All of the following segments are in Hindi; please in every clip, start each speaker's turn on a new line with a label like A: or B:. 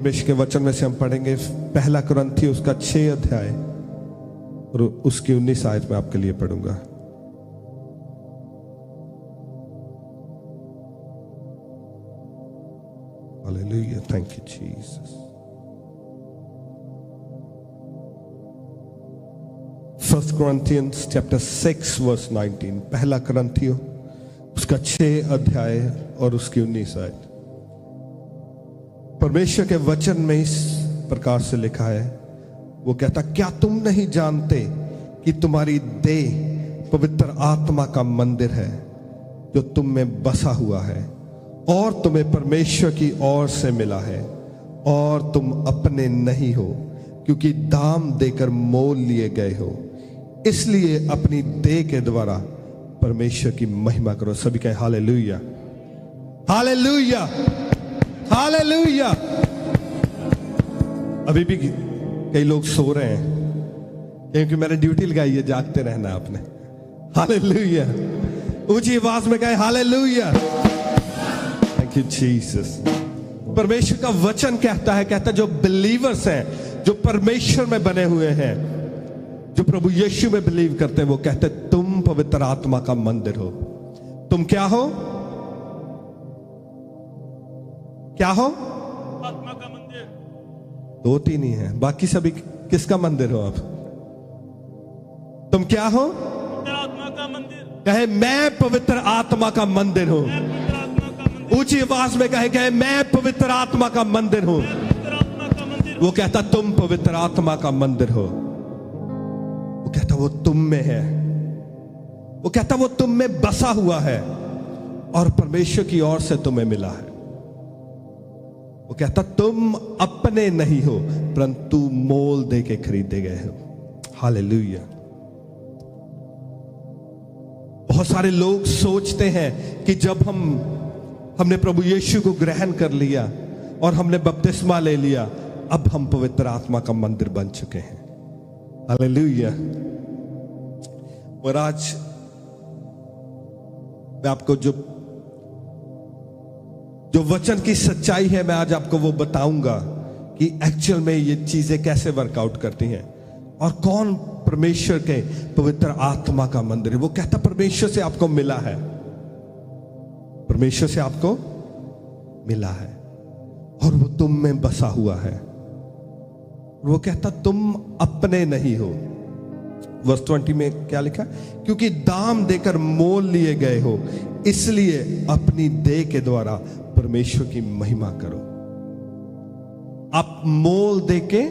A: परमेश्वर के वचन में से हम पढ़ेंगे पहला कुरिन्थी उसका 6 अध्याय और उसकी 19 आयत में आपके लिए पढ़ूंगा। Hallelujah, thank you Jesus. First Corinthians chapter 6 verse 19, पहला कुरिन्थियों उसका 6 अध्याय और उसकी 19 आयत। परमेश्वर के वचन में इस प्रकार से लिखा है, वो कहता, क्या तुम नहीं जानते कि तुम्हारी देह पवित्र आत्मा का मंदिर है जो तुम में बसा हुआ है और तुम्हें परमेश्वर की ओर से मिला है और तुम अपने नहीं हो क्योंकि दाम देकर मोल लिए गए हो, इसलिए अपनी देह के द्वारा परमेश्वर की महिमा करो। सभी कहें हालेलुया, हालेलुया, हालेलुया। अभी भी कई लोग सो रहे हैं क्योंकि मैंने ड्यूटी लगाई है, जागते रहना आपने। हालेलुया, ऊंची आवाज में कहे हालेलुया, थैंक यू जीसस। परमेश्वर का वचन कहता है जो बिलीवर्स हैं, जो परमेश्वर में बने हुए हैं, जो प्रभु यीशु में बिलीव करते हैं, वो कहते हैं तुम पवित्र आत्मा का मंदिर हो। तुम क्या हो? क्या हो?
B: आत्मा का मंदिर।
A: 2-3 ही है, बाकी सभी किसका मंदिर हो आप? तुम क्या हो?
B: पवित्र आत्मा का मंदिर।
A: कहे मैं पवित्र आत्मा का मंदिर हूं।
B: मैं पवित्र आत्मा का मंदिर।
A: ऊंची आवाज में कहे मैं पवित्र आत्मा का मंदिर हूं।
B: मैं पवित्र आत्मा का मंदिर।
A: वो कहता तुम पवित्र आत्मा का मंदिर हो। वो कहता वो तुम में है। वो कहता वो तुम में बसा हुआ है और परमेश्वर की ओर से तुम्हें मिला है। वो कहता तुम अपने नहीं हो परंतु मोल दे के खरीदे गए हो। हालेलुया। बहुत सारे लोग सोचते हैं कि जब हमने प्रभु यीशु को ग्रहण कर लिया और हमने बपतिस्मा ले लिया, अब हम पवित्र आत्मा का मंदिर बन चुके हैं। हालेलुया। और आज मैं आपको जो वचन की सच्चाई है, मैं आज आपको वो बताऊंगा कि एक्चुअल में ये चीजें कैसे वर्कआउट करती हैं और कौन परमेश्वर के पवित्र आत्मा का मंदिर है। वो कहता परमेश्वर से आपको मिला है, परमेश्वर से आपको मिला है और वो तुम में बसा हुआ है। वो कहता तुम अपने नहीं हो। वर्स 20 में क्या लिखा? क्योंकि दाम देकर मोल लिए गए हो, इसलिए अपनी देह के द्वारा परमेश्वर की महिमा करो। आप मोल देके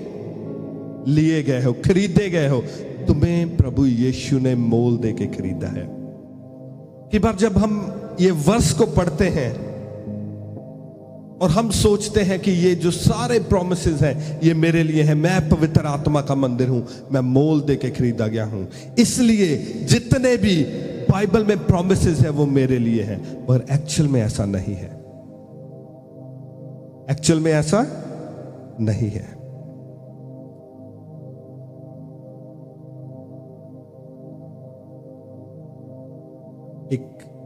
A: लिए गए हो, खरीदे गए हो। तुम्हें प्रभु यीशु ने मोल देके खरीदा है। कई बार जब हम ये वर्स को पढ़ते हैं और हम सोचते हैं कि ये जो सारे प्रॉमिसेस हैं ये मेरे लिए हैं, मैं पवित्र आत्मा का मंदिर हूं, मैं मोल दे के खरीदा गया हूं, इसलिए जितने भी बाइबल में प्रॉमिसेस हैं वो मेरे लिए हैं। पर एक्चुअल में ऐसा नहीं है। एक्चुअल में ऐसा नहीं है।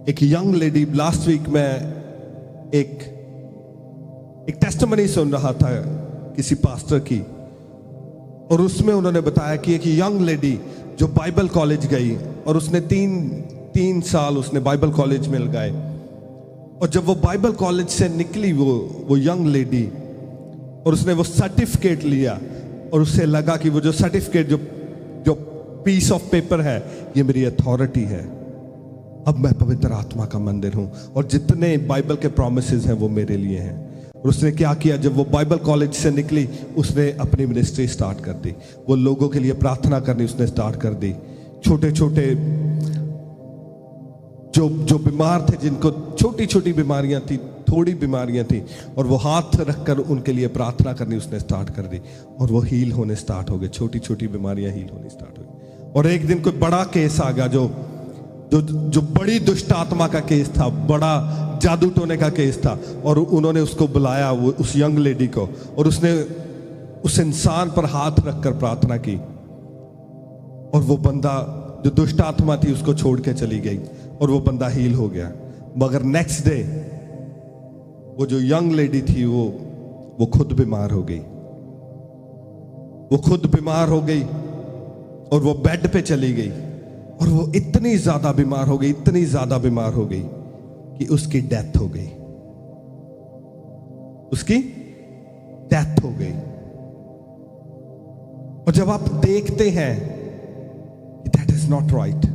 A: एक यंग लेडी, लास्ट वीक में एक टेस्टिमनी सुन रहा था किसी पास्टर की, और उसमें उन्होंने बताया कि एक यंग लेडी जो बाइबल कॉलेज गई और उसने तीन साल उसने बाइबल कॉलेज में लगाए, और जब वो बाइबल कॉलेज से निकली वो यंग लेडी, और उसने वो सर्टिफिकेट लिया और उससे लगा कि वो जो सर्टिफिकेट जो पीस ऑफ पेपर है ये मेरी अथॉरिटी है, अब मैं पवित्र आत्मा का मंदिर हूं और जितने बाइबल के प्रॉमिसेस हैं वो मेरे लिए हैं। और उसने क्या किया, जब वो बाइबल कॉलेज से निकली उसने अपनी मिनिस्ट्री स्टार्ट कर दी। वो लोगों के लिए प्रार्थना करनी उसने स्टार्ट कर दी। छोटे छोटे जो बीमार थे, जिनको छोटी छोटी बीमारियां थी, थोड़ी बीमारियां थी, और वो हाथ रखकर उनके लिए प्रार्थना करनी उसने स्टार्ट कर दी और वो हील होने स्टार्ट हो गए। छोटी छोटी बीमारियां हील होनी स्टार्ट हो गई। और एक दिन कोई बड़ा केस आ गया, जो बड़ी दुष्ट आत्मा का केस था, बड़ा जादू टोने का केस था, और उन्होंने उसको बुलाया, वो उस यंग लेडी को, और उसने उस इंसान पर हाथ रखकर प्रार्थना की और वो बंदा जो दुष्ट आत्मा थी उसको छोड़ के चली गई और वो बंदा हील हो गया। मगर नेक्स्ट डे वो जो यंग लेडी थी वो वो खुद बीमार हो गई। वो खुद बीमार हो गई और वो बेड पे चली गई, और वो इतनी ज्यादा बीमार हो गई, इतनी ज्यादा बीमार हो गई कि उसकी डेथ हो गई। उसकी डेथ हो गई। और जब आप देखते हैं कि दैट इज नॉट राइट,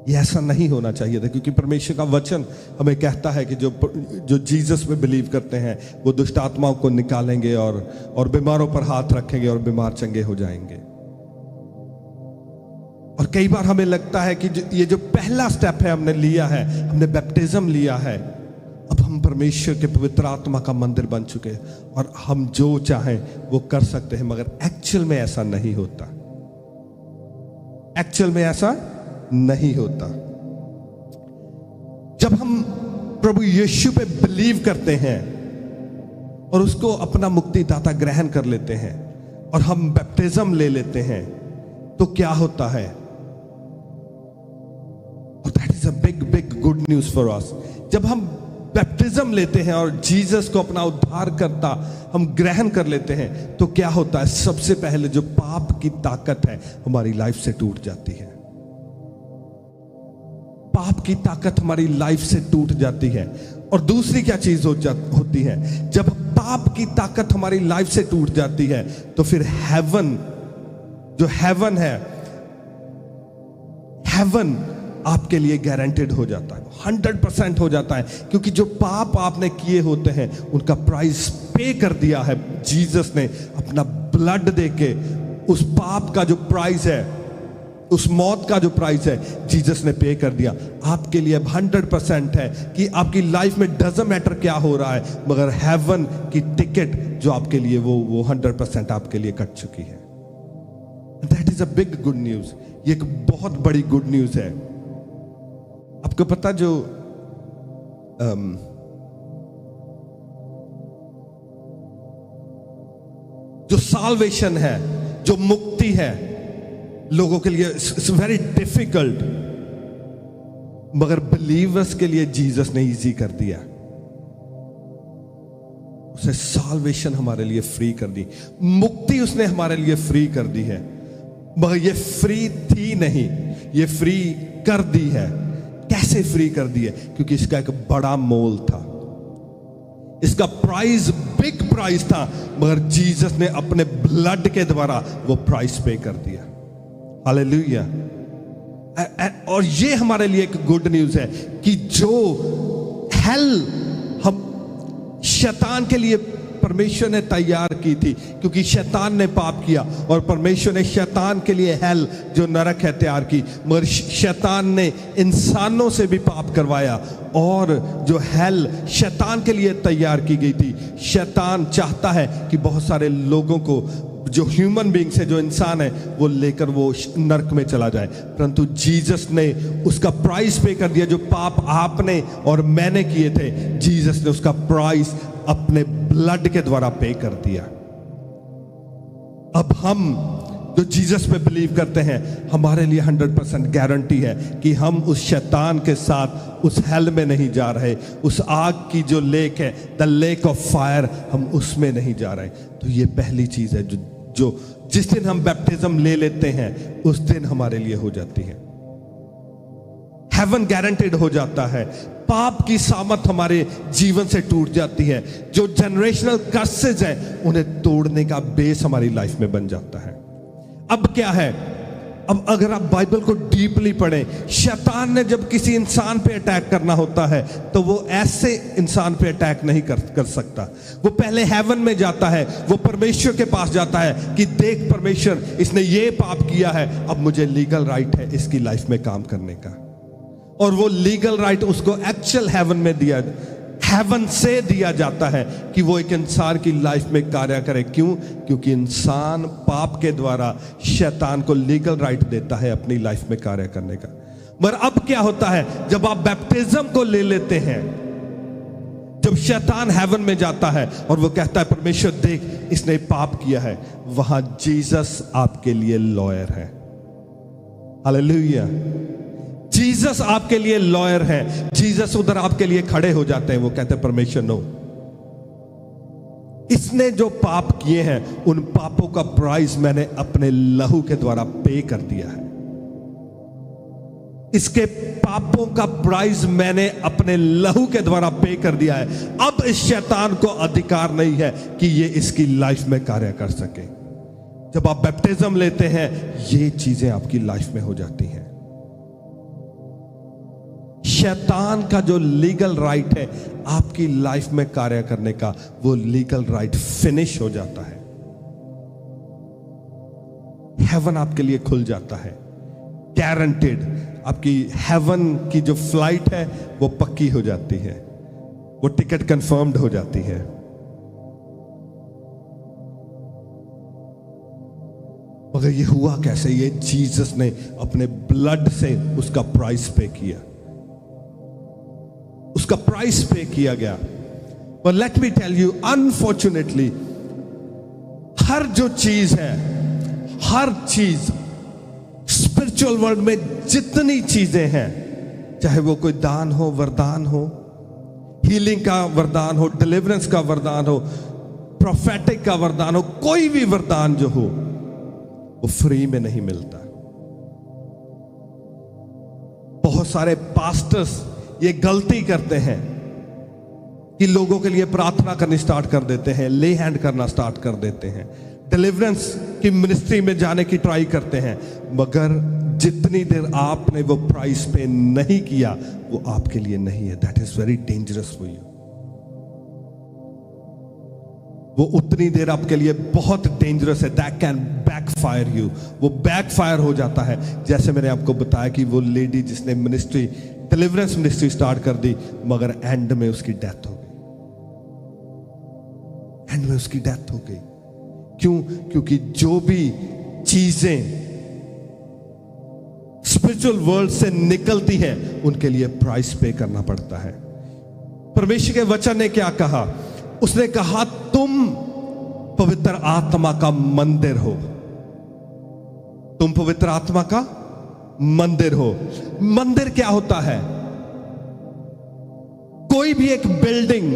A: ये ऐसा नहीं होना चाहिए था, क्योंकि परमेश्वर का वचन हमें कहता है कि जो जीसस में बिलीव करते हैं वो दुष्ट आत्माओं को निकालेंगे और बीमारों पर हाथ रखेंगे और बीमार चंगे हो जाएंगे। और कई बार हमें लगता है कि ये जो पहला स्टेप है हमने लिया है, हमने बैप्टिज्म लिया है, अब हम परमेश्वर के पवित्र आत्मा का मंदिर बन चुके हैं और हम जो चाहें वो कर सकते हैं, मगर एक्चुअल में ऐसा नहीं होता। एक्चुअल में ऐसा नहीं होता। जब हम प्रभु यीशु पे बिलीव करते हैं और उसको अपना मुक्तिदाता ग्रहण कर लेते हैं और हम बैप्टिज्म ले लेते हैं, तो क्या होता है? और that is a big big good news for us. जब हम बैप्टिज्म लेते हैं और जीसस को अपना उद्धारकर्ता हम ग्रहण कर लेते हैं, तो क्या होता है? सबसे पहले जो पाप की ताकत है हमारी लाइफ से टूट जाती है। पाप की ताकत हमारी लाइफ से टूट जाती है। और दूसरी क्या चीज होती है? जब पाप की ताकत हमारी लाइफ से टूट जाती है, तो फिर हेवन, जो हेवन है, हेवन आपके लिए गारंटेड हो जाता है, 100% हो जाता है, क्योंकि जो पाप आपने किए होते हैं उनका प्राइस पे कर दिया है जीसस ने अपना ब्लड देके। उस पाप का जो प्राइस है, उस मौत का जो प्राइस है, जीसस ने पे कर दिया। आपके लिए अब 100% है कि आपकी लाइफ में डजंट मैटर क्या हो रहा है, मगर हेवन की टिकट जो आपके लिए वो 100% आपके लिए कट चुकी है। That is a big good news. ये एक बहुत बड़ी गुड न्यूज है। आपको पता, जो साल्वेशन है, जो मुक्ति है, लोगों के लिए इट्स वेरी डिफिकल्ट, मगर बिलीवर्स के लिए जीसस ने इजी कर दिया। उसने साल्वेशन हमारे लिए फ्री कर दी, मुक्ति उसने हमारे लिए फ्री कर दी है। मगर ये फ्री थी नहीं, ये फ्री कर दी है। कैसे फ्री कर दी है? क्योंकि इसका एक बड़ा मोल था, इसका प्राइस बिग प्राइस था, मगर जीसस ने अपने ब्लड के द्वारा वो प्राइस पे कर दिया। हालेलुया। और ये हमारे लिए एक गुड न्यूज है कि जो हेल हम शैतान के लिए परमेश्वर ने तैयार की थी, क्योंकि शैतान ने पाप किया और परमेश्वर ने शैतान के लिए हेल जो नरक है तैयार की, मगर शैतान ने इंसानों से भी पाप करवाया। और जो हेल शैतान के लिए तैयार की गई थी, शैतान चाहता है कि बहुत सारे लोगों को, जो ह्यूमन बीइंग्स है, जो इंसान है, वो लेकर वो नरक में चला जाए। परंतु जीसस ने उसका प्राइस पे कर दिया। जो पाप आपने और मैंने किए थे, जीसस ने उसका प्राइस अपने ब्लड के द्वारा पे कर दिया। अब हम जो जीसस पे बिलीव करते हैं, हमारे लिए 100% गारंटी है कि हम उस शैतान के साथ उस हेल में नहीं जा रहे। उस आग की जो लेक है, द लेक ऑफ फायर, हम उसमें नहीं जा रहे। तो ये पहली चीज है जो जिस दिन हम बैप्टिज्म ले लेते हैं, उस दिन हमारे लिए हो जाती है। हेवन गारंटेड हो जाता है। पाप की सामत हमारे जीवन से टूट जाती है। जो जनरेशनल कर्सेस हैं, उन्हें तोड़ने का बेस हमारी लाइफ में बन जाता है। अब क्या है? अब अगर आप बाइबल को डीपली पढ़ें, शैतान ने जब किसी इंसान पे अटैक करना होता है, तो वो ऐसे इंसान पे अटैक नहीं कर सकता। वो पहले हेवन में जाता है, वो परमेश्वर के पास जाता है कि देख परमेश्वर, इसने ये पाप किया है, अब मुझे लीगल राइट है इसकी लाइफ में काम करने का। और वो लीगल राइट उसको एक्चुअल हेवन से दिया जाता है कि वो एक इंसान की लाइफ में कार्य करे। क्यों? क्योंकि इंसान पाप के द्वारा शैतान को लीगल राइट देता है अपनी लाइफ में कार्य करने का। मगर अब क्या होता है? जब आप बैप्टिज्म को ले लेते हैं, जब शैतान हेवन में जाता है और वो कहता है परमेश्वर देख, इसने पाप किया है, वहां जीसस आपके लिए लॉयर है। हालेलुया। जीसस आपके लिए लॉयर है। जीसस उधर आपके लिए खड़े हो जाते हैं। वो कहते हैं परमेश्वर नो, इसने जो पाप किए हैं उन पापों का प्राइस मैंने अपने लहू के द्वारा पे कर दिया है। इसके पापों का प्राइस मैंने अपने लहू के द्वारा पे कर दिया है। अब इस शैतान को अधिकार नहीं है कि ये इसकी लाइफ में कार्य कर सके। जब आप बैप्टिज्म लेते हैं ये चीजें आपकी लाइफ में हो जाती हैं। शैतान का जो लीगल राइट है आपकी लाइफ में कार्य करने का, वो लीगल राइट फिनिश हो जाता है। हेवन आपके लिए खुल जाता है, गारंटेड। आपकी हेवन की जो फ्लाइट है वो पक्की हो जाती है, वो टिकट कंफर्म्ड हो जाती है। मगर ये हुआ कैसे? ये जीसस ने अपने ब्लड से उसका प्राइस पे किया, उसका प्राइस पे किया गया। पर let me tell you, unfortunately हर जो चीज है, हर चीज स्पिरिचुअल वर्ल्ड में जितनी चीजें हैं, चाहे वो कोई दान हो, वरदान हो, हीलिंग का वरदान हो, डिलीवरेंस का वरदान हो, प्रोफेटिक का वरदान हो, कोई भी वरदान जो हो वो फ्री में नहीं मिलता। बहुत सारे पास्टर्स ये गलती करते हैं कि लोगों के लिए प्रार्थना करनी स्टार्ट कर देते हैं, ले हैंड करना स्टार्ट कर देते हैं, डिलीवरेंस की मिनिस्ट्री में जाने की ट्राई करते हैं, मगर जितनी देर आपने वो प्राइस पे नहीं किया वो आपके लिए नहीं है। That is very dangerous for you. वो उतनी देर आपके लिए बहुत डेंजरस है। That can backfire you. वो बैकफायर हो जाता है। जैसे मैंने आपको बताया कि वो लेडी जिसने मिनिस्ट्री, डिलीवरेंस मिनिस्ट्री स्टार्ट कर दी, मगर एंड में उसकी डेथ हो गई। एंड में उसकी डेथ हो गई। क्यों? क्योंकि जो भी चीजें स्पिरिचुअल वर्ल्ड से निकलती हैं उनके लिए प्राइस पे करना पड़ता है। परमेश्वर के वचन ने क्या कहा? उसने कहा तुम पवित्र आत्मा का मंदिर हो। तुम पवित्र आत्मा का मंदिर हो। मंदिर क्या होता है? कोई भी एक बिल्डिंग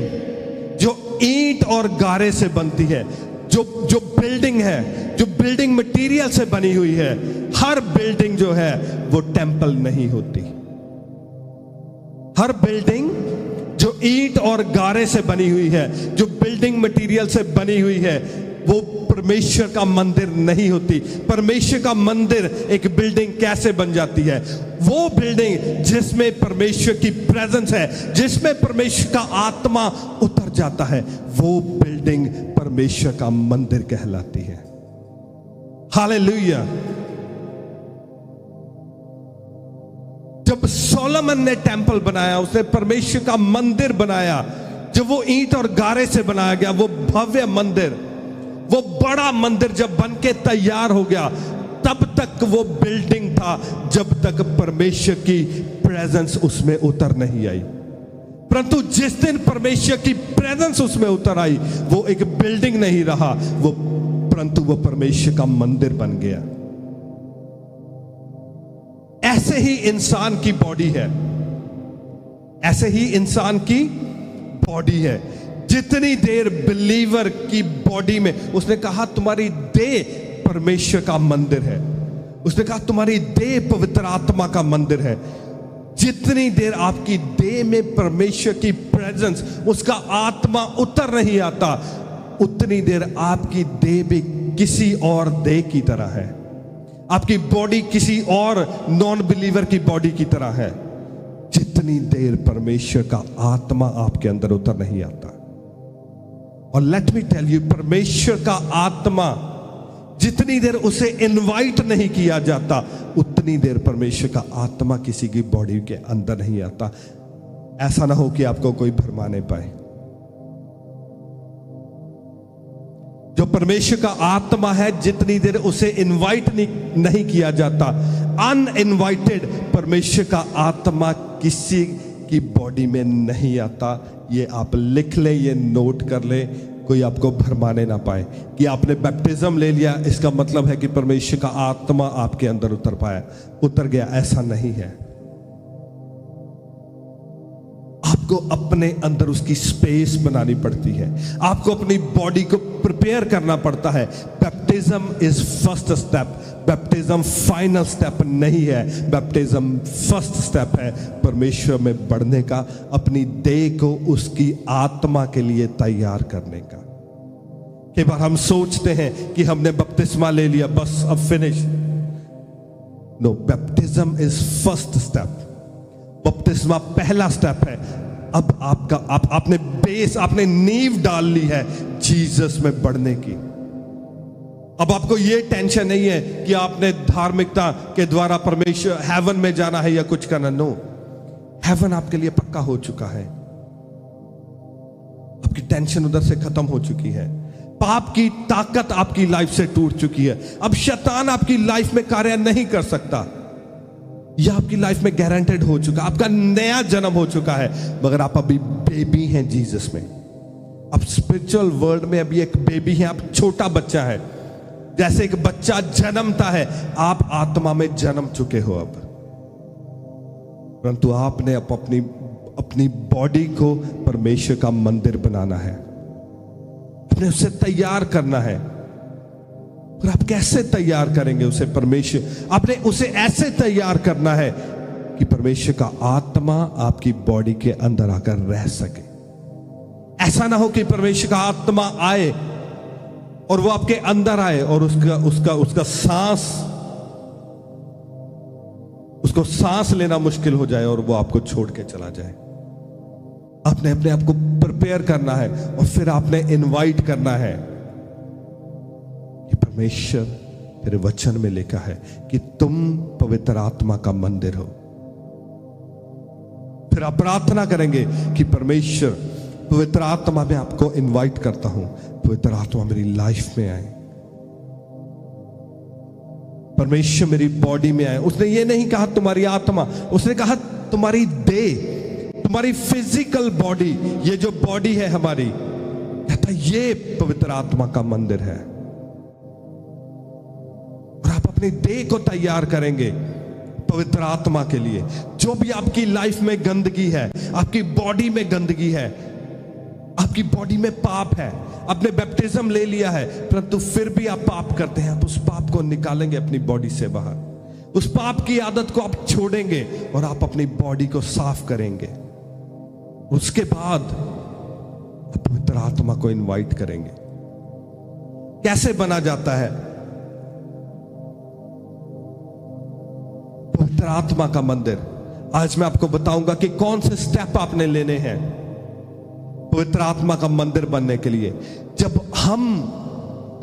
A: जो ईंट और गारे से बनती है, जो बिल्डिंग है, जो बिल्डिंग मटेरियल से बनी हुई है, हर बिल्डिंग जो है वो टेंपल नहीं होती। हर बिल्डिंग जो ईंट और गारे से बनी हुई है, जो बिल्डिंग मटेरियल से बनी हुई है, वो परमेश्वर का मंदिर नहीं होती। परमेश्वर का मंदिर एक बिल्डिंग कैसे बन जाती है? वो बिल्डिंग जिसमें परमेश्वर की प्रेजेंस है, जिसमें परमेश्वर का आत्मा उतर जाता है, वो बिल्डिंग परमेश्वर का मंदिर कहलाती है। हालेलुया। जब सोलोमन ने टेंपल बनाया, उसने परमेश्वर का मंदिर बनाया, जब वो ईंट और गारे से बनाया गया, वो भव्य मंदिर, वो बड़ा मंदिर जब बन के तैयार हो गया, तब तक वो बिल्डिंग था जब तक परमेश्वर की प्रेजेंस उसमें उतर नहीं आई। परंतु जिस दिन परमेश्वर की प्रेजेंस उसमें उतर आई, वो एक बिल्डिंग नहीं रहा, परंतु वो परमेश्वर का मंदिर बन गया। ऐसे ही इंसान की बॉडी है, ऐसे ही इंसान की बॉडी है। जितनी देर बिलीवर की बॉडी में, उसने कहा तुम्हारी देह परमेश्वर का मंदिर है, उसने कहा तुम्हारी देह पवित्र आत्मा का मंदिर है। जितनी देर आपकी देह में परमेश्वर की प्रेजेंस, उसका आत्मा उतर नहीं आता, उतनी देर आपकी देह भी किसी और देह की तरह है, आपकी बॉडी किसी और नॉन बिलीवर की बॉडी की तरह है। जितनी देर परमेश्वर का आत्मा आपके अंदर उतर नहीं आता। और लेट मी टेल यू, परमेश्वर का आत्मा जितनी देर उसे इनवाइट नहीं किया जाता, उतनी देर परमेश्वर का आत्मा किसी की बॉडी के अंदर नहीं आता। ऐसा ना हो कि आपको कोई भरमा नहीं पाए। जो परमेश्वर का आत्मा है, जितनी देर उसे इनवाइट नहीं किया जाता, अनइनवाइटेड परमेश्वर का आत्मा किसी की बॉडी में नहीं आता। ये आप लिख ले, ये नोट कर ले, कोई आपको भरमाने ना पाए कि आपने बैप्टिज्म ले लिया, इसका मतलब है कि परमेश्वर का आत्मा आपके अंदर उतर गया। ऐसा नहीं है। आप आपको अपने अंदर उसकी स्पेस बनानी पड़ती है, आपको अपनी बॉडी को प्रिपेयर करना पड़ता है। Baptism is first step, baptism final step नहीं है, बैप्टिज्म फर्स्ट स्टेप है परमेश्वर में बढ़ने का, अपनी देह को उसकी आत्मा के लिए तैयार करने का। कई बार हम सोचते हैं कि हमने बपतिस्मा ले लिया, बस अब finish. No, baptism is first step. बपतिस्मा पहला स्टेप है। अब आपने बेस, आपने नींव डाल ली है जीसस में बढ़ने की। अब आपको ये टेंशन नहीं है कि आपने धार्मिकता के द्वारा परमेश्वर हेवन में जाना है या कुछ करना। नो, हेवन आपके लिए पक्का हो चुका है। आपकी टेंशन उधर से खत्म हो चुकी है। पाप की ताकत आपकी लाइफ से टूट चुकी है। अब शैतान आपकी लाइफ में कार्य नहीं कर सकता। यह आपकी लाइफ में गारंटेड हो चुका, आपका नया जन्म हो चुका है। मगर आप अभी बेबी हैं जीसस में। अब स्पिरिचुअल वर्ल्ड में अभी एक बेबी है, आप छोटा बच्चा है। जैसे एक बच्चा जन्मता है, आप आत्मा में जन्म चुके हो अब। परंतु आपने अपनी बॉडी को परमेश्वर का मंदिर बनाना है, अपने उसे तैयार करना है। और आप कैसे तैयार करेंगे उसे? परमेश्वर, आपने उसे ऐसे तैयार करना है कि परमेश्वर का आत्मा आपकी बॉडी के अंदर आकर रह सके। ऐसा ना हो कि परमेश्वर का आत्मा आए और वो आपके अंदर आए और उसका सांस लेना मुश्किल हो जाए और वो आपको छोड़ के चला जाए। आपने अपने आप को प्रिपेयर करना है और फिर आपने इनवाइट करना है कि परमेश्वर तेरे वचन में लिखा है कि तुम पवित्र आत्मा का मंदिर हो। फिर आप प्रार्थना करेंगे कि परमेश्वर, पवित्र आत्मा में आपको इनवाइट करता हूं, पवित्र आत्मा मेरी लाइफ में आए, परमेश्वर मेरी बॉडी में आए। उसने ये नहीं कहा तुम्हारी आत्मा, उसने कहा तुम्हारी देह, तुम्हारी फिजिकल बॉडी, ये जो बॉडी है हमारी, कहता ये पवित्र आत्मा का मंदिर है। और आप अपनी देह को तैयार करेंगे पवित्र आत्मा के लिए। जो भी आपकी लाइफ में गंदगी है, आपकी बॉडी में गंदगी है, आपकी बॉडी में पाप है, आपने बैप्टिज्म ले लिया है परंतु फिर भी आप पाप करते हैं, आप उस पाप को निकालेंगे अपनी बॉडी से बाहर। उस पाप की आदत को आप छोड़ेंगे और आप अपनी बॉडी को साफ करेंगे। उसके बाद आप पवित्र आत्मा को इनवाइट करेंगे। कैसे बना जाता है पवित्र आत्मा का मंदिर? आज मैं आपको बताऊंगा कि कौन से स्टेप आपने लेने हैं पवित्र आत्मा का मंदिर बनने के लिए। जब हम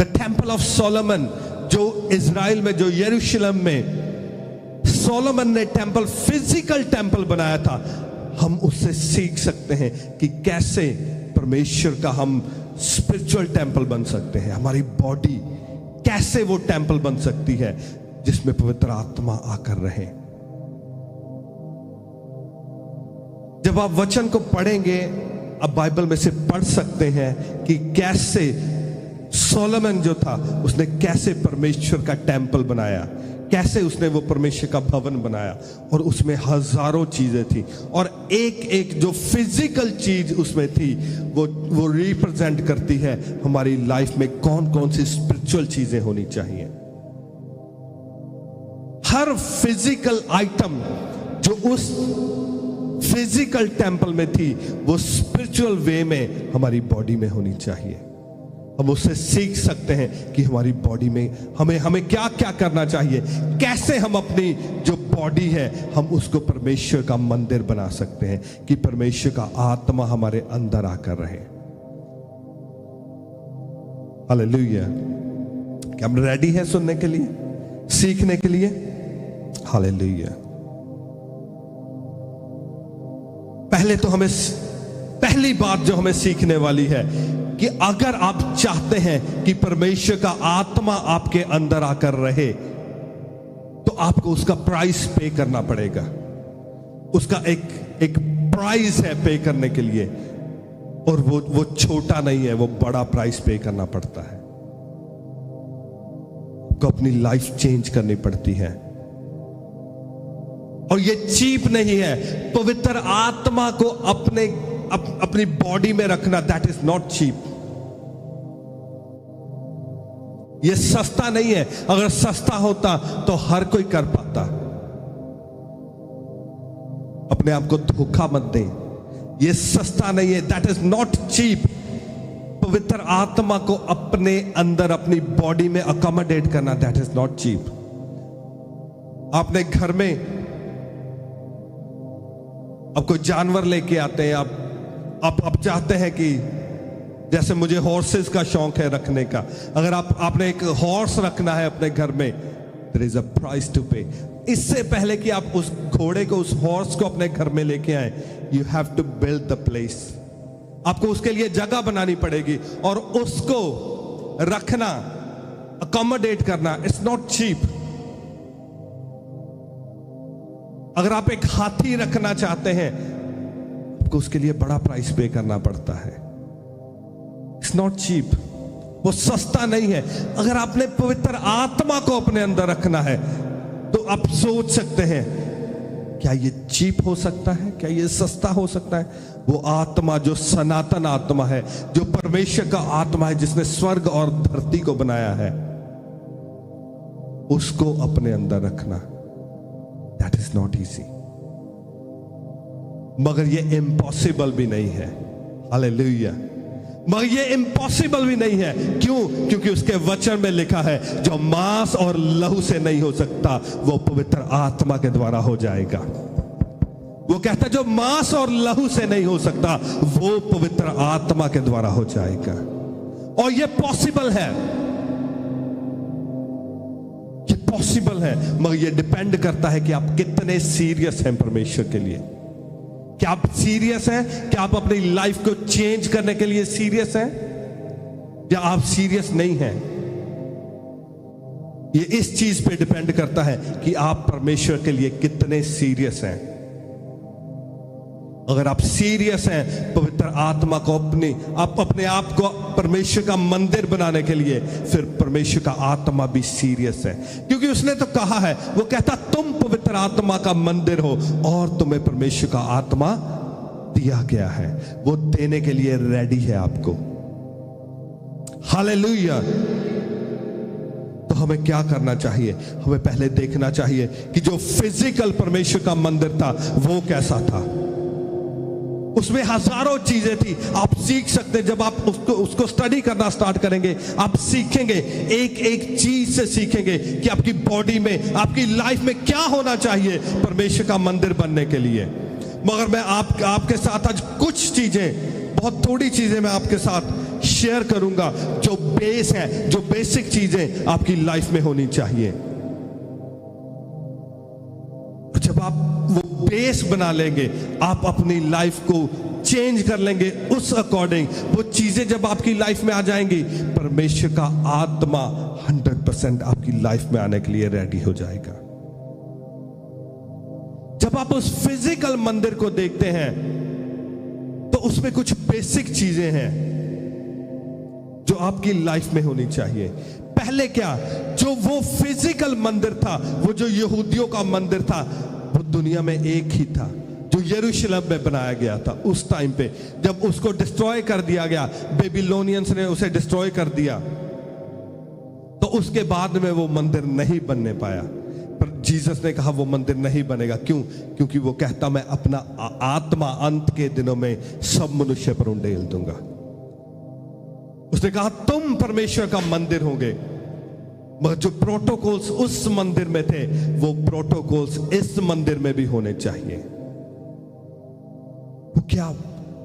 A: द टेम्पल ऑफ सोलोमन, जो इजराइल में, जो यरूशलेम में सोलोमन ने टेम्पल, फिजिकल टेम्पल बनाया था, हम उससे सीख सकते हैं कि कैसे परमेश्वर का हम स्पिरिचुअल टेम्पल बन सकते हैं। हमारी बॉडी कैसे वो टेम्पल बन सकती है जिसमें पवित्र आत्मा आकर रहे। जब आप वचन को पढ़ेंगे, अब बाइबल में से पढ़ सकते हैं कि कैसे सोलोमन जो था उसने कैसे परमेश्वर का टेम्पल बनाया, कैसे उसने वो परमेश्वर का भवन बनाया। और उसमें हजारों चीजें थी और एक एक जो फिजिकल चीज उसमें थी वो रिप्रेजेंट करती है हमारी लाइफ में कौन कौन सी स्पिरिचुअल चीजें होनी चाहिए। हर फिजिकल आइटम जो उस फिजिकल टेम्पल में थी वो स्पिरिचुअल वे में हमारी बॉडी में होनी चाहिए। हम उससे सीख सकते हैं कि हमारी बॉडी में हमें क्या क्या करना चाहिए, कैसे हम अपनी जो बॉडी है हम उसको परमेश्वर का मंदिर बना सकते हैं कि परमेश्वर का आत्मा हमारे अंदर आकर रहे। हालेलुया। क्या हम रेडी हैं सुनने के लिए, सीखने के लिए? हालेलुया। पहली बात जो हमें सीखने वाली है कि अगर आप चाहते हैं कि परमेश्वर का आत्मा आपके अंदर आकर रहे तो आपको उसका प्राइस पे करना पड़ेगा। उसका एक प्राइस है पे करने के लिए, और वो छोटा नहीं है, वो बड़ा प्राइस पे करना पड़ता है। आपको अपनी लाइफ चेंज करनी पड़ती है। और ये चीप नहीं है। पवित्र आत्मा को अपनी बॉडी में रखना, दैट इज नॉट चीप। ये सस्ता नहीं है। अगर सस्ता होता तो हर कोई कर पाता। अपने आप को धोखा मत दें, ये सस्ता नहीं है, दैट इज नॉट चीप। पवित्र आत्मा को अपने अंदर अपनी बॉडी में अकोमोडेट करना, दैट इज नॉट चीप। आपने घर में अब कोई जानवर लेके आते हैं, आप चाहते हैं कि जैसे मुझे हॉर्सेस का शौक है रखने का, अगर आपने एक हॉर्स रखना है अपने घर में, there is a price to pay. इससे पहले कि आप उस घोड़े को, उस हॉर्स को अपने घर में लेके आए, you have to build the place. आपको उसके लिए जगह बनानी पड़ेगी और उसको रखना, अकोमोडेट करना, इट्स नॉट चीप। अगर आप एक हाथी रखना चाहते हैं, आपको उसके लिए बड़ा प्राइस पे करना पड़ता है। इट्स नॉट चीप, वो सस्ता नहीं है। अगर आपने पवित्र आत्मा को अपने अंदर रखना है तो आप सोच सकते हैं, क्या ये चीप हो सकता है? क्या ये सस्ता हो सकता है? वो आत्मा जो सनातन आत्मा है, जो परमेश्वर का आत्मा है, जिसने स्वर्ग और धरती को बनाया है, उसको अपने अंदर रखना, दैट इज नॉट इजी। मगर ये इम्पॉसिबल भी नहीं है। हालेलुया। मगर ये इम्पॉसिबल भी नहीं है। क्यों? क्योंकि उसके वचन में लिखा है, जो मांस और लहू से नहीं हो सकता, वो पवित्र आत्मा के द्वारा हो जाएगा। वो कहता है, जो मांस और लहू से नहीं हो सकता, वो पवित्र आत्मा के द्वारा हो जाएगा। और ये पॉसिबल है, ये पॉसिबल है। मगर ये डिपेंड करता है कि आप कितने सीरियस हैं परमेश्वर के लिए। क्या आप सीरियस हैं? क्या आप अपनी लाइफ को चेंज करने के लिए सीरियस हैं, या आप सीरियस नहीं हैं? ये इस चीज पे डिपेंड करता है कि आप परमेश्वर के लिए कितने सीरियस हैं। अगर आप सीरियस हैं पवित्र आत्मा को अपने आप को परमेश्वर का मंदिर बनाने के लिए, फिर परमेश्वर का आत्मा भी सीरियस है। क्योंकि उसने तो कहा है, वो कहता तुम पवित्र आत्मा का मंदिर हो और तुम्हें परमेश्वर का आत्मा दिया गया है। वो देने के लिए रेडी है आपको। हालेलुया। तो हमें क्या करना चाहिए? हमें पहले देखना चाहिए कि जो फिजिकल परमेश्वर का मंदिर था वो कैसा था। उसमें हजारों चीजें थी। आप सीख सकते हैं, जब आप उसको स्टडी करना स्टार्ट करेंगे, आप सीखेंगे, एक एक चीज से सीखेंगे कि आपकी बॉडी में, आपकी लाइफ में क्या होना चाहिए परमेश्वर का मंदिर बनने के लिए। मगर मैं आपके साथ आज कुछ चीजें, बहुत थोड़ी चीजें मैं आपके साथ शेयर करूंगा, जो बेस है, जो बेसिक चीजें आपकी लाइफ में होनी चाहिए। जब आप वो बेस बना लेंगे, आप अपनी लाइफ को चेंज कर लेंगे उस अकॉर्डिंग। वो चीजें जब आपकी लाइफ में आ जाएंगी, परमेश्वर का आत्मा 100% आपकी लाइफ में आने के लिए रेडी हो जाएगा। जब आप उस फिजिकल मंदिर को देखते हैं तो उसमें कुछ बेसिक चीजें हैं जो आपकी लाइफ में होनी चाहिए। पहले क्या, जो वो फिजिकल मंदिर था, वो जो यहूदियों का मंदिर था, वो दुनिया में एक ही था, जो यरूशलेम में बनाया गया था। उस टाइम पे जब उसको डिस्ट्रॉय कर दिया गया, बेबीलोनियंस ने उसे डिस्ट्रॉय कर दिया, तो उसके बाद में वो मंदिर नहीं बनने पाया। पर जीसस ने कहा वो मंदिर नहीं बनेगा। क्यों? क्योंकि वो कहता, मैं अपना आत्मा अंत के दिनों में सब मनुष्य पर उंडेल दूंगा। उसने कहा तुम परमेश्वर का मंदिर होंगे। मगर जो प्रोटोकॉल्स उस मंदिर में थे, वो प्रोटोकॉल्स इस मंदिर में भी होने चाहिए। वो क्या?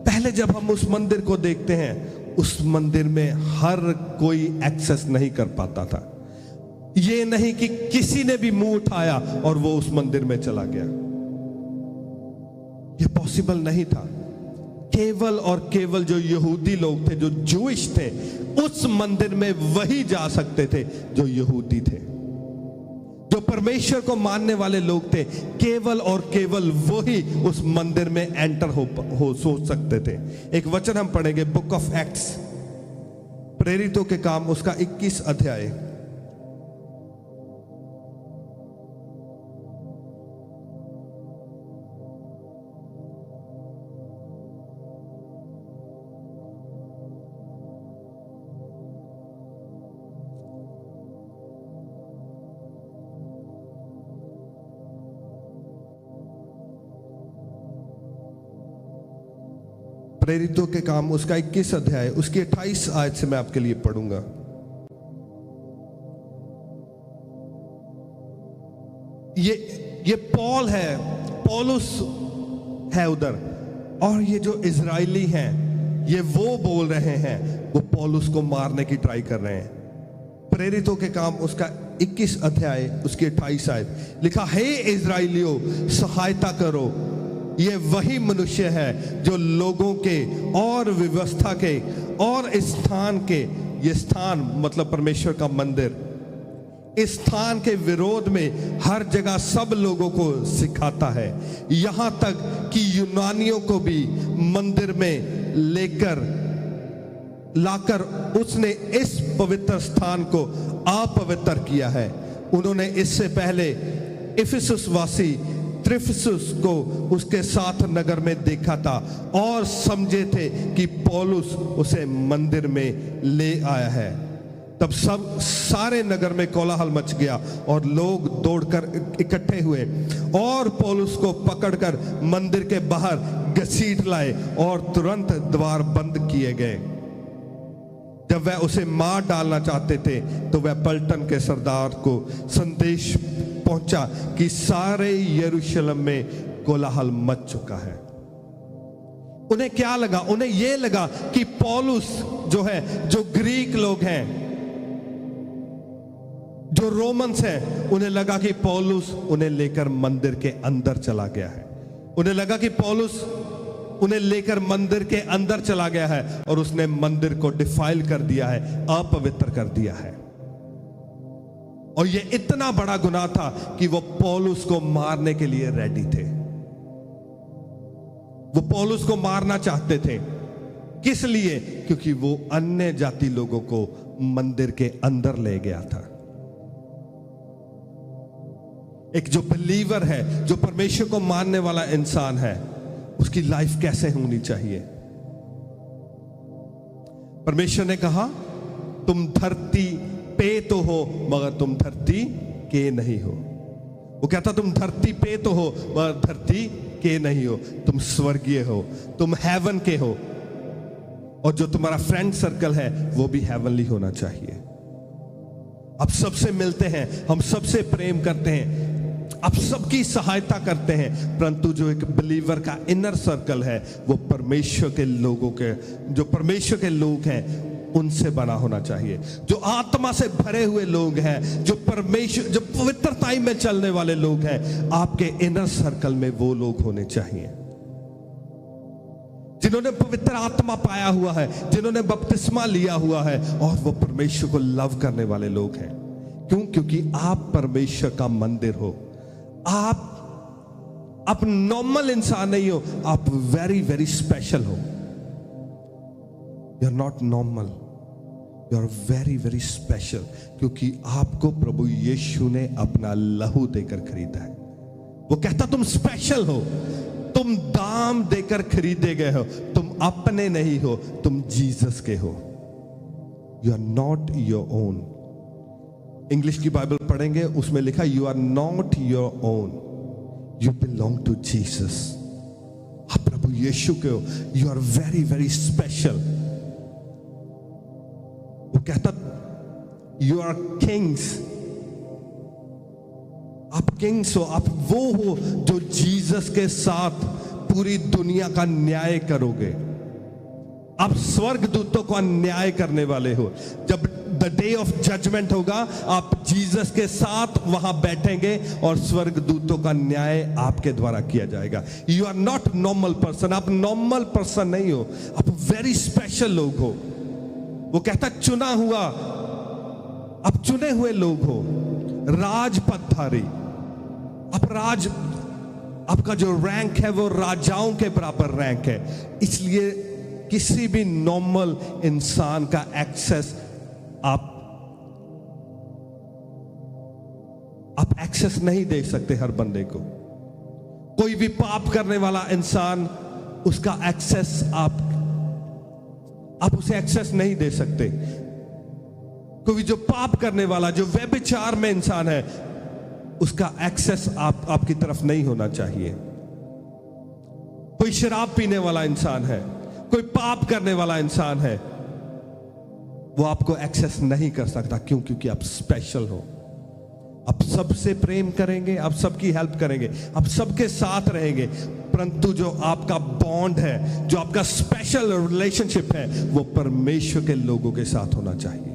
A: पहले जब हम उस मंदिर को देखते हैं, उस मंदिर में हर कोई एक्सेस नहीं कर पाता था। ये नहीं कि किसी ने भी मुंह उठाया और वो उस मंदिर में चला गया, ये पॉसिबल नहीं था। केवल और केवल जो यहूदी लोग थे, जो जूइश थे, उस मंदिर में वही जा सकते थे जो यहूदी थे, जो परमेश्वर को मानने वाले लोग थे। केवल और केवल वही उस मंदिर में एंटर हो सोच सकते थे। एक वचन हम पढ़ेंगे, बुक ऑफ एक्ट्स, प्रेरितों के काम, उसका 21 अध्याय। प्रेरितों के काम उसका 21 अध्याय उसकी 28 आयत से मैं आपके लिए पढ़ूंगा। ये पॉल है, पौलुस है उधर, और ये जो इजरायली हैं ये वो बोल रहे हैं, वो पौलुस को मारने की ट्राई कर रहे हैं। प्रेरितों के काम उसका 21 अध्याय उसकी 28 आयत लिखा, हे इजराइलियों सहायता करो, ये वही मनुष्य है जो लोगों के और व्यवस्था के और स्थान के, ये स्थान मतलब परमेश्वर का मंदिर, इस स्थान के विरोध में हर जगह सब लोगों को सिखाता है, यहां तक कि यूनानियों को भी मंदिर में लाकर उसने इस पवित्र स्थान को अपवित्र किया है। उन्होंने इससे पहले इफिसुस वासी त्रिफिसुस को उसके साथ नगर में देखा था और समझे थे कि पौलुस उसे मंदिर में ले आया है। तब सारे नगर में कोलाहल मच गया और लोग दौड़कर इकट्ठे हुए और पौलुस को पकड़कर मंदिर के बाहर घसीट लाए और तुरंत द्वार बंद किए गए। जब वह उसे मार डालना चाहते थे तो वह पलटन के सरदार को संदेश पहुंचा कि सारे यरूशलेम में कोलाहल मच चुका है। उन्हें क्या लगा? उन्हें यह लगा कि पौलुस जो है, जो ग्रीक लोग हैं, जो रोमन्स हैं, उन्हें लगा कि पौलुस उन्हें लेकर मंदिर के अंदर चला गया है। उन्हें लगा कि पौलुस उन्हें लेकर मंदिर के अंदर चला गया है और उसने मंदिर को डिफाइल कर दिया है, अपवित्र कर दिया है। और यह इतना बड़ा गुनाह था कि वो पौलुस को मारने के लिए रेडी थे। वो पौलुस को मारना चाहते थे। किस लिए? क्योंकि वो अन्य जाति लोगों को मंदिर के अंदर ले गया था। एक जो बिलीवर है, जो परमेश्वर को मानने वाला इंसान है, उसकी लाइफ कैसे होनी चाहिए? परमेश्वर ने कहा तुम धरती पे तो हो मगर तुम धरती के नहीं हो। वो कहता तुम धरती पे तो हो मगर धरती के नहीं हो, तुम स्वर्गीय हो, तुम हेवन के हो, और जो तुम्हारा फ्रेंड सर्कल है वो भी हेवनली होना चाहिए। आप सबसे मिलते हैं, हम सबसे प्रेम करते हैं, आप सबकी सहायता करते हैं, परंतु जो एक बिलीवर का इनर सर्कल है वो परमेश्वर के लोगों के, जो परमेश्वर के लोग हैं उनसे बना होना चाहिए। जो आत्मा से भरे हुए लोग हैं, जो परमेश्वर, जो पवित्रताई में चलने वाले लोग हैं, आपके इनर सर्कल में वो लोग होने चाहिए जिन्होंने पवित्र आत्मा पाया हुआ है, जिन्होंने बपतिस्मा लिया हुआ है और वो परमेश्वर को लव करने वाले लोग हैं। क्यों? क्योंकि आप परमेश्वर का मंदिर हो। आप नॉर्मल इंसान नहीं हो, आप वेरी वेरी स्पेशल हो। You are not normal, you are very very special, क्योंकि आपको प्रभु यीशु ने अपना लहू देकर खरीदा है। वो कहता तुम स्पेशल हो, तुम दाम देकर खरीदे गए हो, तुम अपने नहीं हो, तुम जीसस के हो। You are not your own. English की बाइबल पढ़ेंगे, उसमें लिखा you are not your own, you belong to Jesus. आप प्रभु यीशु के हो, you are very very special. वो कहता यू आर किंग्स, आप किंग्स हो, आप वो हो जो जीसस के साथ पूरी दुनिया का न्याय करोगे। आप स्वर्गदूतों का न्याय करने वाले हो। जब द डे ऑफ जजमेंट होगा, आप जीसस के साथ वहां बैठेंगे और स्वर्गदूतों का न्याय आपके द्वारा किया जाएगा। You are not normal person, आप नॉर्मल पर्सन नहीं हो, आप वेरी स्पेशल लोग हो। वो कहता चुना हुआ, आप चुने हुए लोग हो, राजपदधारी। आपका जो रैंक है वो राजाओं के बराबर रैंक है। इसलिए किसी भी नॉर्मल इंसान का एक्सेस आप एक्सेस नहीं दे सकते हर बंदे को। कोई भी पाप करने वाला इंसान, उसका एक्सेस आप उसे एक्सेस नहीं दे सकते। कोई जो पाप करने वाला, जो व्यभिचार में इंसान है, उसका एक्सेस आपकी तरफ नहीं होना चाहिए। कोई शराब पीने वाला इंसान है, कोई पाप करने वाला इंसान है, वो आपको एक्सेस नहीं कर सकता। क्यों? क्योंकि आप स्पेशल हो। आप सबसे प्रेम करेंगे, आप सबकी हेल्प करेंगे, आप सबके साथ रहेंगे, परंतु जो आपका बॉन्ड है, जो आपका स्पेशल रिलेशनशिप है, वो परमेश्वर के लोगों के साथ होना चाहिए,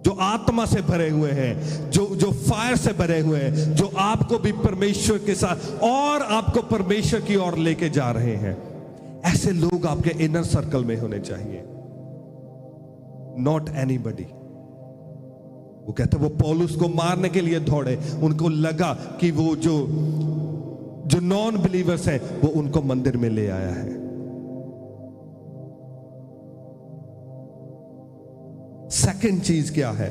A: जो आत्मा से भरे हुए हैं, जो फायर से भरे हुए हैं, जो आपको भी परमेश्वर के साथ और आपको परमेश्वर की ओर लेके जा रहे हैं। ऐसे लोग आपके इनर सर्कल में होने चाहिए, नॉट एनीबडी। वो कहते वो पौलुस को मारने के लिए दौड़े, उनको लगा कि वो जो नॉन बिलीवर्स हैं वो उनको मंदिर में ले आया है। सेकंड चीज क्या है?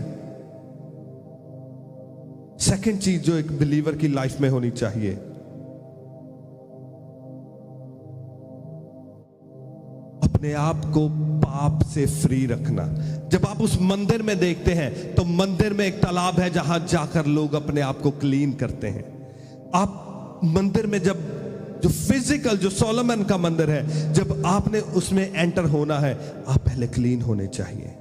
A: सेकंड चीज जो एक बिलीवर की लाइफ में होनी चाहिए, अपने आप को पाप से फ्री रखना। जब आप उस मंदिर में देखते हैं तो मंदिर में एक तालाब है जहां जाकर लोग अपने आप को क्लीन करते हैं। आप मंदिर में जब जो फिजिकल, जो सोलोमन का मंदिर है, जब आपने उसमें एंटर होना है, आप पहले क्लीन होने चाहिए।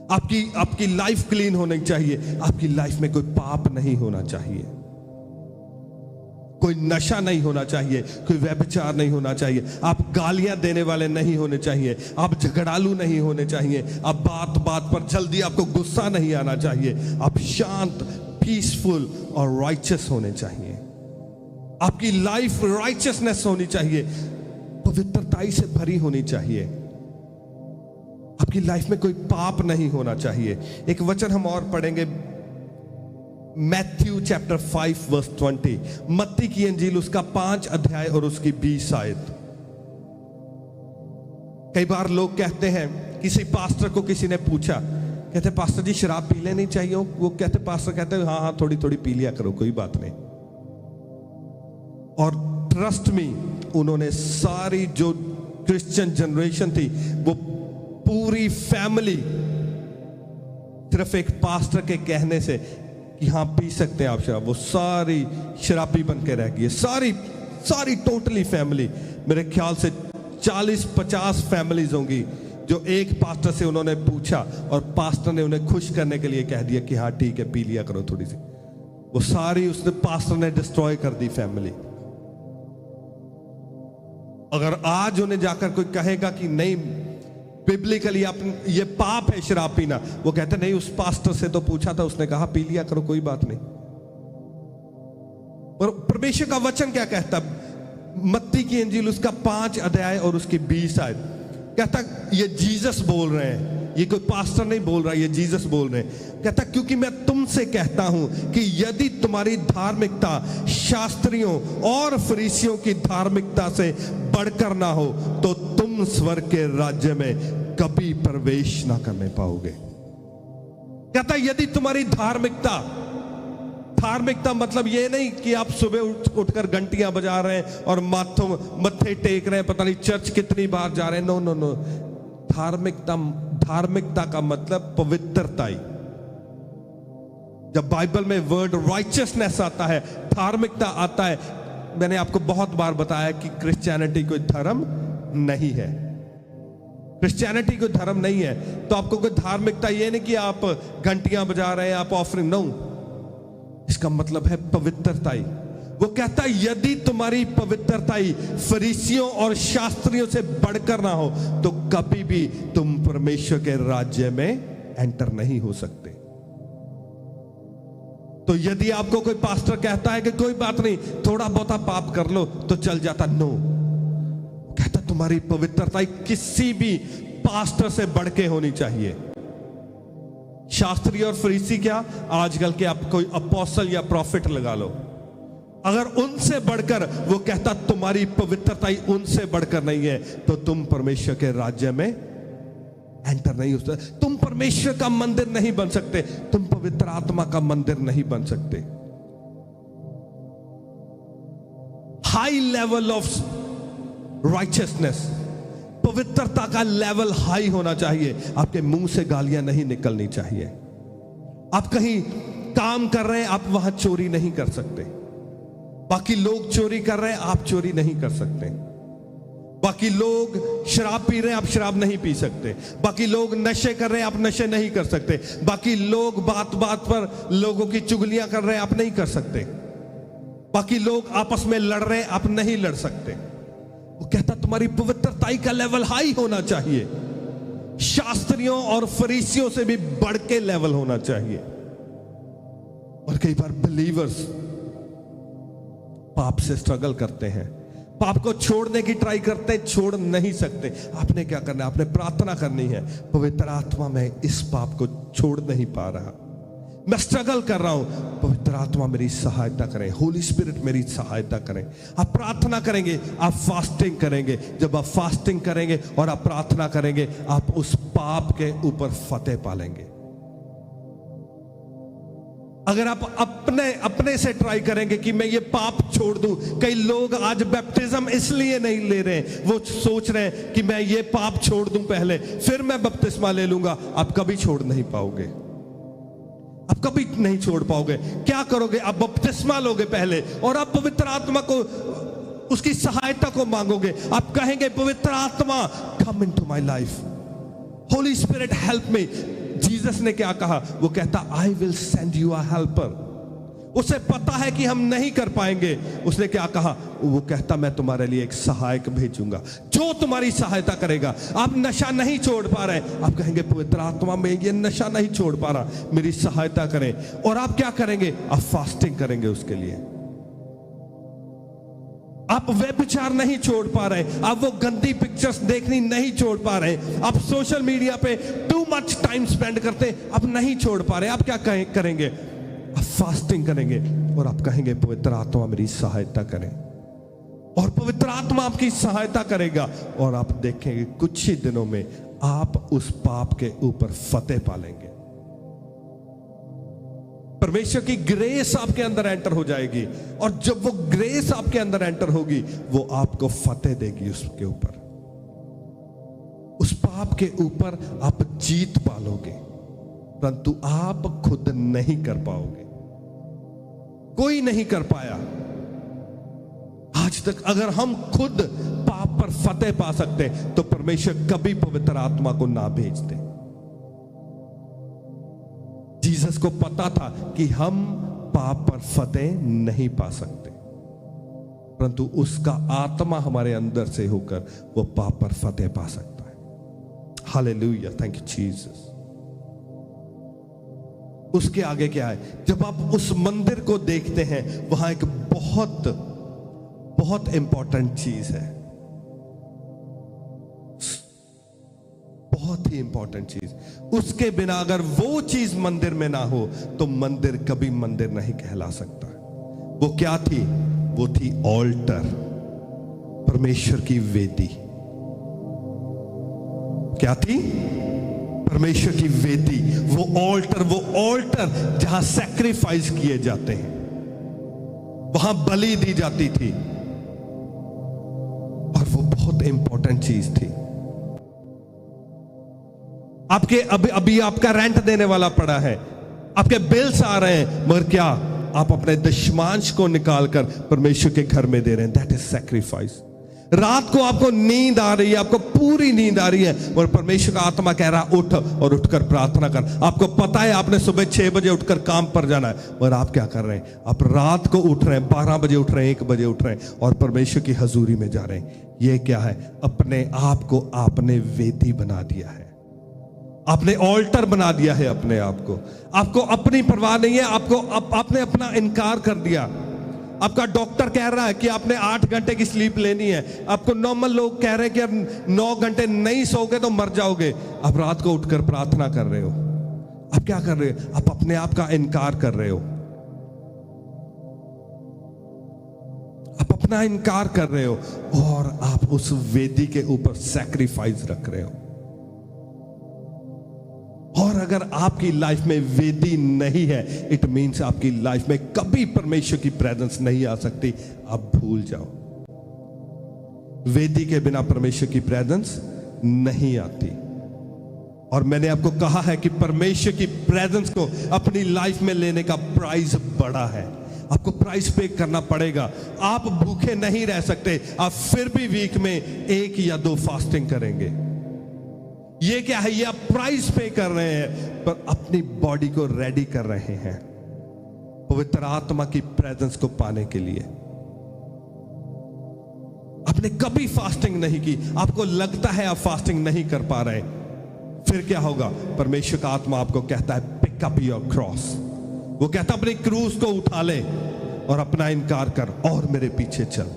A: आपकी लाइफ क्लीन होनी चाहिए। आपकी लाइफ में कोई पाप नहीं होना चाहिए, कोई नशा नहीं होना चाहिए, कोई व्यभिचार नहीं होना चाहिए, आप गालियां देने वाले नहीं होने चाहिए, आप झगड़ालू नहीं होने चाहिए, आप बात बात पर जल्दी आपको गुस्सा नहीं आना चाहिए, आप शांत, पीसफुल और राइचस होने चाहिए। आपकी लाइफ राइचसनेस होनी चाहिए, पवित्रताई से भरी होनी चाहिए। आपकी लाइफ में कोई पाप नहीं होना चाहिए। एक वचन हम और पढ़ेंगे, मैथ्यू चैप्टर 5 वर्स 20, मत्ती की अंजील उसका 5 अध्याय और उसकी 20 आयत। कई बार लोग कहते हैं, किसी पास्टर को किसी ने पूछा, कहते पास्टर जी शराब पी लेनी चाहिए? वो कहते, पास्टर कहते हाँ हाँ थोड़ी थोड़ी पी लिया करो, कोई बात नहीं। और ट्रस्ट मी, उन्होंने सारी जो क्रिश्चियन जनरेशन थी, वो पूरी फैमिली सिर्फ एक पास्टर के कहने से कि हाँ पी सकते हैं आप शराब, वो सारी शराबी बन के रह गई। सारी टोटली फैमिली, मेरे ख्याल से 40-50 फैमिलीज होंगी जो एक पास्टर से उन्होंने पूछा और पास्टर ने उन्हें खुश करने के लिए कह दिया कि हाँ ठीक है पी लिया करो थोड़ी सी। वो सारी उसने पास्टर ने डिस्ट्रॉय कर दी फैमिली। अगर आज उन्हें जाकर कोई कहेगा कि नहीं बिब्लिकली आप ये पाप है शराब पीना, वो कहते नहीं उस पास्टर से तो पूछा था, उसने कहा पी लिया करो कोई बात नहीं। और परमेश्वर का वचन क्या कहता? मत्ती की अंजील उसका 5 अध्याय और उसकी 20 आयत कहता, ये जीसस बोल रहे हैं, ये कोई पास्टर नहीं बोल रहा, ये जीसस बोल रहे हैं। कहता क्योंकि मैं तुमसे कहता हूं कि यदि तुम्हारी धार्मिकता शास्त्रियों और फरीसियों की धार्मिकता से बढ़कर ना हो तो तुम स्वर्ग के राज्य में कभी प्रवेश ना करने पाओगे। कहता यदि तुम्हारी धार्मिकता मतलब ये नहीं कि आप सुबह उठकर घंटियां बजा रहे हैं और मत्थे टेक रहे हैं, पता नहीं चर्च कितनी बार जा रहे हैं। नो। धार्मिकता का मतलब पवित्रता। जब बाइबल में वर्ड राइचसनेस आता है, धार्मिकता आता है, मैंने आपको बहुत बार बताया कि क्रिश्चियनिटी कोई धर्म नहीं है। क्रिश्चियनिटी कोई धर्म नहीं है। तो आपको कोई धार्मिकता ये नहीं कि आप घंटियां बजा रहे हैं, आप ऑफरिंग, नो, इसका मतलब है पवित्रता। वो कहता है यदि तुम्हारी पवित्रता फरीसियों और शास्त्रियों से बढ़कर ना हो तो कभी भी तुम परमेश्वर के राज्य में एंटर नहीं हो सकते। तो यदि आपको कोई पास्टर कहता है कि कोई बात नहीं थोड़ा बहुता पाप कर लो तो चल जाता, नो, कहता तुम्हारी पवित्रता किसी भी पास्टर से बढ़ के होनी चाहिए। शास्त्री और फरीसी क्या, आजकल के आप कोई अपोस्टल या प्रॉफिट लगा लो, अगर उनसे बढ़कर, वो कहता तुम्हारी पवित्रता उनसे बढ़कर नहीं है तो तुम परमेश्वर के राज्य में एंटर नहीं हो सकते। तुम परमेश्वर का मंदिर नहीं बन सकते, तुम पवित्र आत्मा का मंदिर नहीं बन सकते। हाई लेवल ऑफ राइचसनेस, पवित्रता का लेवल हाई होना चाहिए। आपके मुंह से गालियां नहीं निकलनी चाहिए। आप कहीं काम कर रहे हैं, आप वहां चोरी नहीं कर सकते। बाकी लोग चोरी कर रहे हैं, आप चोरी नहीं कर सकते। बाकी लोग शराब पी रहे हैं, आप शराब नहीं पी सकते। बाकी लोग नशे कर रहे हैं, आप नशे नहीं कर सकते। बाकी लोग बात बात पर लोगों की चुगलियां कर रहे हैं, आप नहीं कर सकते। बाकी लोग आपस में लड़ रहे हैं, आप नहीं लड़ सकते। वो कहता तुम्हारी पवित्रताई का लेवल हाई होना चाहिए, शास्त्रियों और फरीसियों से भी बढ़ के लेवल होना चाहिए। और कई बार बिलीवर्स पाप से स्ट्रगल करते हैं, पाप को छोड़ने की ट्राई करते हैं, छोड़ नहीं सकते। आपने क्या करना है? आपने प्रार्थना करनी है, पवित्र आत्मा मैं इस पाप को छोड़ नहीं पा रहा, मैं स्ट्रगल कर रहा हूं, पवित्र आत्मा मेरी सहायता करें, होली स्पिरिट मेरी सहायता करें। आप प्रार्थना करेंगे, आप फास्टिंग करेंगे। जब आप फास्टिंग करेंगे और आप प्रार्थना करेंगे, आप उस पाप के ऊपर फतेह पालेंगे। अगर आप अपने से ट्राई करेंगे कि मैं ये पाप छोड़ दूं, कई लोग आज बैप्टिज्म इसलिए नहीं ले रहे हैं, वो सोच रहे हैं कि मैं ये पाप छोड़ दूं पहले, फिर मैं बपतिस्मा ले लूंगा। आप कभी छोड़ नहीं पाओगे, आप कभी नहीं छोड़ पाओगे। क्या करोगे? आप बपतिस्मा लोगे पहले और आप पवित्र आत्मा को, उसकी सहायता को मांगोगे। आप कहेंगे पवित्र आत्मा come into my life, Holi spirit help me. Jesus ने क्या कहा? वो कहता I will send you a helper. उसे पता है कि हम नहीं कर पाएंगे, उसने क्या कहा? वो कहता मैं तुम्हारे लिए एक सहायक भेजूंगा जो तुम्हारी सहायता करेगा। आप नशा नहीं छोड़ पा रहे, आप कहेंगे पवित्र आत्मा मैं ये नशा नहीं छोड़ पा रहा, मेरी सहायता करें। और आप क्या करेंगे? आप फास्टिंग करेंगे उसके लिए। आप व्यभिचार नहीं छोड़ पा रहे, आप वो गंदी पिक्चर्स देखनी नहीं छोड़ पा रहे, आप सोशल मीडिया पे टू मच टाइम स्पेंड करते, आप नहीं छोड़ पा रहे। आप क्या करेंगे? आप फास्टिंग करेंगे और आप कहेंगे पवित्र आत्मा मेरी सहायता करें। और पवित्र आत्मा आपकी सहायता करेगा और आप देखेंगे कुछ ही दिनों में आप उस पाप के ऊपर फतेह पालेंगे। परमेश्वर की ग्रेस आपके अंदर एंटर हो जाएगी और जब वो ग्रेस आपके अंदर एंटर होगी, वो आपको फतेह देगी उसके ऊपर, उस पाप के ऊपर आप जीत पालोगे, परंतु आप खुद नहीं कर पाओगे। कोई नहीं कर पाया आज तक। अगर हम खुद पाप पर फतेह पा सकते तो परमेश्वर कभी पवित्र आत्मा को ना भेजते। जीसस को पता था कि हम पाप पर फतेह नहीं पा सकते, परंतु उसका आत्मा हमारे अंदर से होकर वो पाप पर फतेह पा सकता है। Hallelujah, thank you Jesus. उसके आगे क्या है? जब आप उस मंदिर को देखते हैं, वहां एक बहुत बहुत इंपॉर्टेंट चीज है, बहुत ही इंपॉर्टेंट चीज। उसके बिना अगर वो चीज मंदिर में ना हो तो मंदिर कभी मंदिर नहीं कहला सकता। वो क्या थी? वो थी ऑल्टर, परमेश्वर की वेदी। क्या थी? परमेश्वर की वेदी। वो ऑल्टर जहां सैक्रिफाइस किए जाते हैं, वहां बलि दी जाती थी, और वो बहुत इंपॉर्टेंट चीज थी। आपके अभी आपका रेंट देने वाला पड़ा है, आपके बिल्स आ रहे हैं, मगर क्या आप अपने दशमांश को निकालकर परमेश्वर के घर में दे रहे हैं? That is sacrifice. रात को आपको नींद आ रही है, आपको पूरी नींद आ रही है, और परमेश्वर का आत्मा कह रहा है उठ और उठकर प्रार्थना कर। आपको पता है आपने सुबह 6 बजे उठकर काम पर जाना है, मगर आप क्या कर रहे हैं? आप रात को उठ रहे हैं, 12 बजे उठ रहे हैं, 1 बजे उठ रहे हैं और परमेश्वर की हजूरी में जा रहे हैं। ये क्या है? अपने आप को आपने वेदी बना दिया है, आपने ऑल्टर बना दिया है अपने आप को। आपको अपनी परवाह नहीं है, आपने अपना इनकार कर दिया। आपका डॉक्टर कह रहा है कि आपने 8 घंटे की स्लीप लेनी है, आपको नॉर्मल लोग कह रहे हैं कि 9 घंटे नहीं सोओगे तो मर जाओगे। आप रात को उठकर प्रार्थना कर रहे हो। आप क्या कर रहे हो? आप अपने आप का इनकार कर रहे हो, आप अपना इनकार कर रहे हो और आप उस वेदी के ऊपर सैक्रिफाइस रख रहे हो। और अगर आपकी लाइफ में वेदी नहीं है, इट मीन्स आपकी लाइफ में कभी परमेश्वर की प्रेजेंस नहीं आ सकती। आप भूल जाओ, वेदी के बिना परमेश्वर की प्रेजेंस नहीं आती। और मैंने आपको कहा है कि परमेश्वर की प्रेजेंस को अपनी लाइफ में लेने का प्राइस बड़ा है। आपको प्राइस पे करना पड़ेगा। आप भूखे नहीं रह सकते, आप फिर भी वीक में 1 या 2 फास्टिंग करेंगे। ये क्या है? ये आप प्राइस पे कर रहे हैं, पर अपनी बॉडी को रेडी कर रहे हैं पवित्र आत्मा की प्रेजेंस को पाने के लिए। आपने कभी फास्टिंग नहीं की, आपको लगता है आप फास्टिंग नहीं कर पा रहे, फिर क्या होगा? परमेश्वर का आत्मा आपको कहता है पिक अप योर क्रॉस। वो कहता है अपनी क्रूस को उठा ले और अपना इनकार कर और मेरे पीछे चल।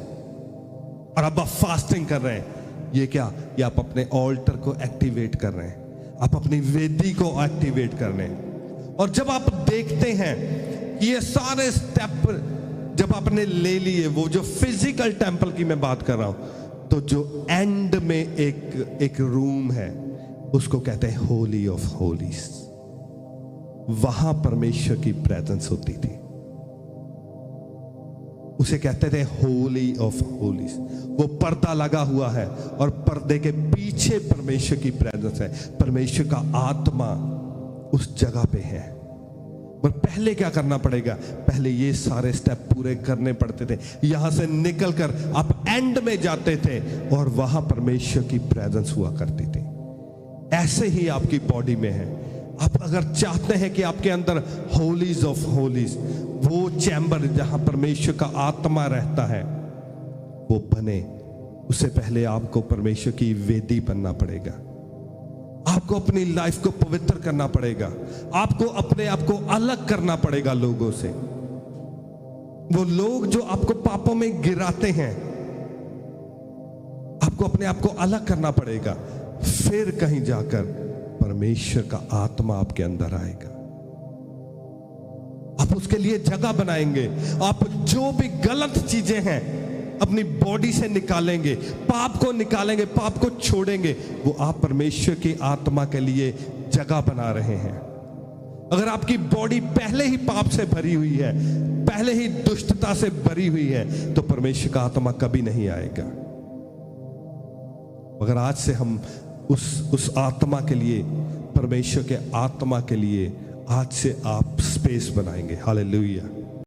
A: और अब आप फास्टिंग कर रहे हैं, ये क्या? ये आप अपने ऑल्टर को एक्टिवेट कर रहे हैं, आप अपनी वेदी को एक्टिवेट कर रहे हैं। और जब आप देखते हैं कि ये सारे स्टेप जब आपने ले लिए, वो जो फिजिकल टेंपल की मैं बात कर रहा हूं, तो जो एंड में एक रूम है, उसको कहते हैं होली ऑफ होलीज। वहां परमेश्वर की प्रेजेंस होती थी, उसे कहते थे होली ऑफ होलीज। वो पर्दा लगा हुआ है और पर्दे के पीछे परमेश्वर की प्रेजेंस है, परमेश्वर का आत्मा उस जगह पे है। पर पहले क्या करना पड़ेगा? पहले ये सारे स्टेप पूरे करने पड़ते थे। यहां से निकलकर आप एंड में जाते थे और वहां परमेश्वर की प्रेजेंस हुआ करती थी। ऐसे ही आपकी बॉडी में है। आप अगर चाहते हैं कि आपके अंदर होलीज ऑफ होलीज, वो चैम्बर जहां परमेश्वर का आत्मा रहता है, वो बने, उससे पहले आपको परमेश्वर की वेदी बनना पड़ेगा। आपको अपनी लाइफ को पवित्र करना पड़ेगा, आपको अपने आप को अलग करना पड़ेगा लोगों से। वो लोग जो आपको पापों में गिराते हैं, आपको अपने आप को अलग करना पड़ेगा, फिर कहीं जाकर परमेश्वर का आत्मा आपके अंदर आएगा। आप उसके लिए जगह बनाएंगे। आप जो भी गलत चीजें हैं अपनी बॉडी से निकालेंगे, पाप को निकालेंगे, पाप को छोड़ेंगे, वो आप परमेश्वर की आत्मा के लिए जगह बना रहे हैं। अगर आपकी बॉडी पहले ही पाप से भरी हुई है, पहले ही दुष्टता से भरी हुई है, तो परमेश्वर का आत्मा कभी नहीं आएगा। अगर आज से हम उस आत्मा के लिए, परमेश्वर के आत्मा के लिए आज से आप स्पेस बनाएंगे। हालेलुया।